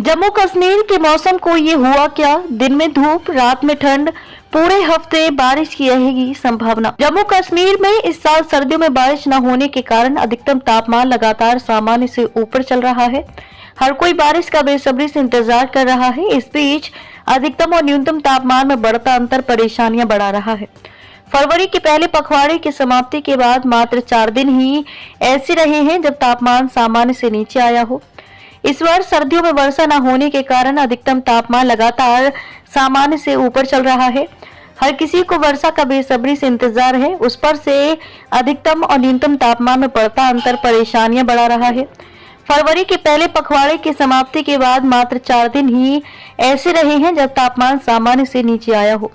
जम्मू कश्मीर के मौसम को ये हुआ क्या, दिन में धूप रात में ठंड, पूरे हफ्ते बारिश की रहेगी संभावना। जम्मू कश्मीर में इस साल सर्दियों में बारिश न होने के कारण अधिकतम तापमान लगातार सामान्य से ऊपर चल रहा है। हर कोई बारिश का बेसब्री से इंतजार कर रहा है। इस बीच अधिकतम और न्यूनतम तापमान में बढ़ता अंतर परेशानियां बढ़ा रहा है। फरवरी के पहले पखवाड़े की समाप्ति के बाद मात्र 4 दिन ही ऐसे रहे हैं जब तापमान सामान्य से नीचे आया हो। इस वर्ष सर्दियों में वर्षा न होने के कारण अधिकतम तापमान लगातार सामान्य से ऊपर चल रहा है। हर किसी को वर्षा का बेसब्री से इंतजार है। उस पर से अधिकतम और न्यूनतम तापमान में बढ़ता अंतर परेशानियां बढ़ा रहा है। फरवरी के पहले पखवाड़े की समाप्ति के बाद मात्र 4 दिन ही ऐसे रहे हैं जब तापमान सामान्य से नीचे आया हो।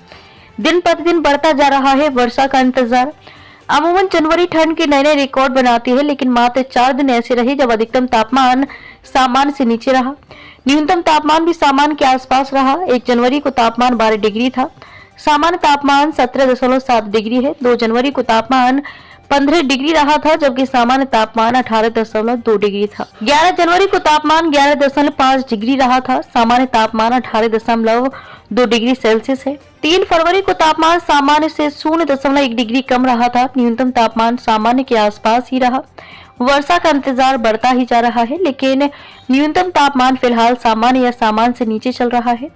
दिन प्रतिदिन बढ़ता जा रहा है वर्षा का इंतजार। अमूमन जनवरी ठंड के नए रिकॉर्ड बनाती है, लेकिन मात्र 4 दिन ऐसे रहे जब अधिकतम तापमान सामान्य से नीचे रहा। न्यूनतम तापमान भी सामान्य के आसपास रहा। 1 जनवरी को तापमान 12 डिग्री था। सामान्य तापमान 17.7 डिग्री है। 2 जनवरी को तापमान 15 डिग्री रहा था, जबकि सामान्य तापमान 18.2 डिग्री था। 11 जनवरी को तापमान 11.5 डिग्री रहा था। सामान्य तापमान 18.2 डिग्री सेल्सियस है। 3 फरवरी को तापमान सामान्य से 0.1 डिग्री कम रहा था। न्यूनतम तापमान सामान्य के आसपास ही रहा। वर्षा का इंतजार बढ़ता ही जा रहा है, लेकिन न्यूनतम तापमान फिलहाल सामान्य या सामान्य से नीचे चल रहा है।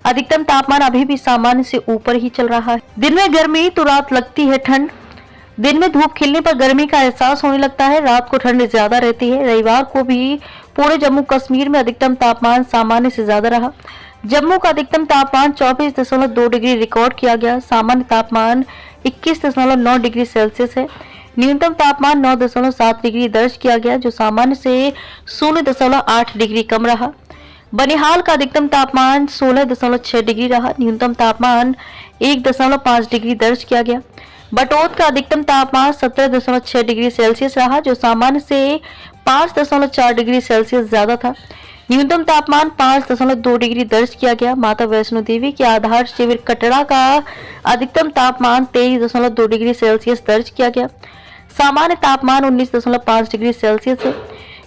अधिकतम तापमान अभी भी सामान्य से ऊपर ही चल रहा है। दिन में गर्मी तो रात लगती है ठंड। दिन में धूप खिलने पर गर्मी का एहसास होने लगता है, रात को ठंड ज्यादा रहती है। रविवार को भी पूरे जम्मू कश्मीर में अधिकतम तापमान सामान्य से ज्यादा रहा। जम्मू का अधिकतम तापमान 24.2 डिग्री रिकॉर्ड किया गया। सामान्य तापमान 21.9 डिग्री सेल्सियस है। न्यूनतम तापमान 9.7 डिग्री दर्ज किया गया, जो सामान्य से 0.8 डिग्री कम रहा। बनिहाल का अधिकतम तापमान 16.6 डिग्री रहा। न्यूनतम तापमान 1.5 डिग्री दर्ज किया गया। बटोत का अधिकतम तापमान 17.6 डिग्री सेल्सियस रहा, जो सामान्य से 5.4 डिग्री सेल्सियस ज्यादा था। न्यूनतम तापमान 5.2 डिग्री दर्ज किया गया। माता वैष्णो देवी के आधार शिविर कटरा का अधिकतम तापमान 23.2 डिग्री सेल्सियस दर्ज किया गया। सामान्य तापमान 19.5 डिग्री सेल्सियस है।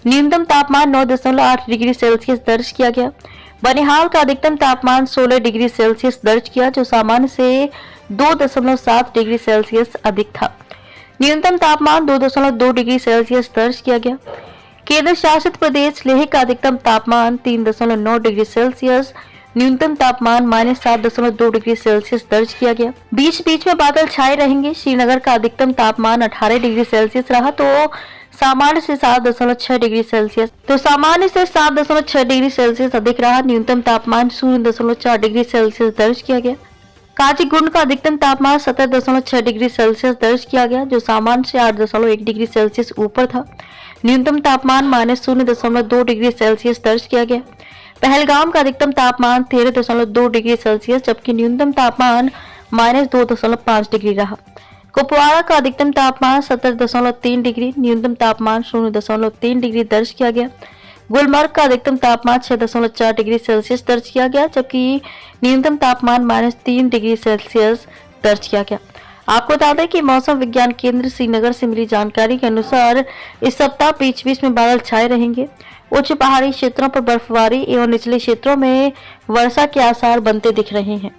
न्यूनतम तापमान 9.8 डिग्री सेल्सियस दर्ज किया गया। बनिहाल का अधिकतम तापमान 16 डिग्री सेल्सियस दर्ज किया, जो सामान्य से 2.7 डिग्री सेल्सियस अधिक था। न्यूनतम तापमान 2.2 डिग्री सेल्सियस दर्ज किया गया। केंद्र शासित प्रदेश लेह का अधिकतम तापमान 3.9 डिग्री सेल्सियस, न्यूनतम तापमान -7.2 डिग्री सेल्सियस दर्ज किया गया। बीच बीच में बादल छाए रहेंगे। श्रीनगर का अधिकतम तापमान 18 डिग्री सेल्सियस रहा, तो सामान्य से 7.6 डिग्री सेल्सियस अधिक रहा। न्यूनतम तापमान 0.4 डिग्री सेल्सियस दर्ज किया गया। काजीगुंड का अधिकतम तापमान 17.6 डिग्री सेल्सियस दर्ज किया गया, जो सामान्य से 8.1 डिग्री सेल्सियस ऊपर था। न्यूनतम तापमान -0.2 डिग्री सेल्सियस दर्ज किया गया। पहलगाम का अधिकतम तापमान 13.2 डिग्री सेल्सियस, जबकि न्यूनतम तापमान -2.5 डिग्री रहा। कुपवाड़ा का अधिकतम तापमान 17.3 डिग्री, न्यूनतम तापमान 0.3 डिग्री दर्ज किया गया। गुलमर्ग का अधिकतम तापमान 6.4 डिग्री सेल्सियस दर्ज किया गया, जबकि न्यूनतम तापमान -3 डिग्री सेल्सियस दर्ज किया गया। आपको बता दें कि मौसम विज्ञान केंद्र श्रीनगर से मिली जानकारी के अनुसार इस सप्ताह बीच बीच में बादल छाए रहेंगे। उच्च पहाड़ी क्षेत्रों पर बर्फबारी एवं निचले क्षेत्रों में वर्षा के आसार बनते दिख रहे हैं।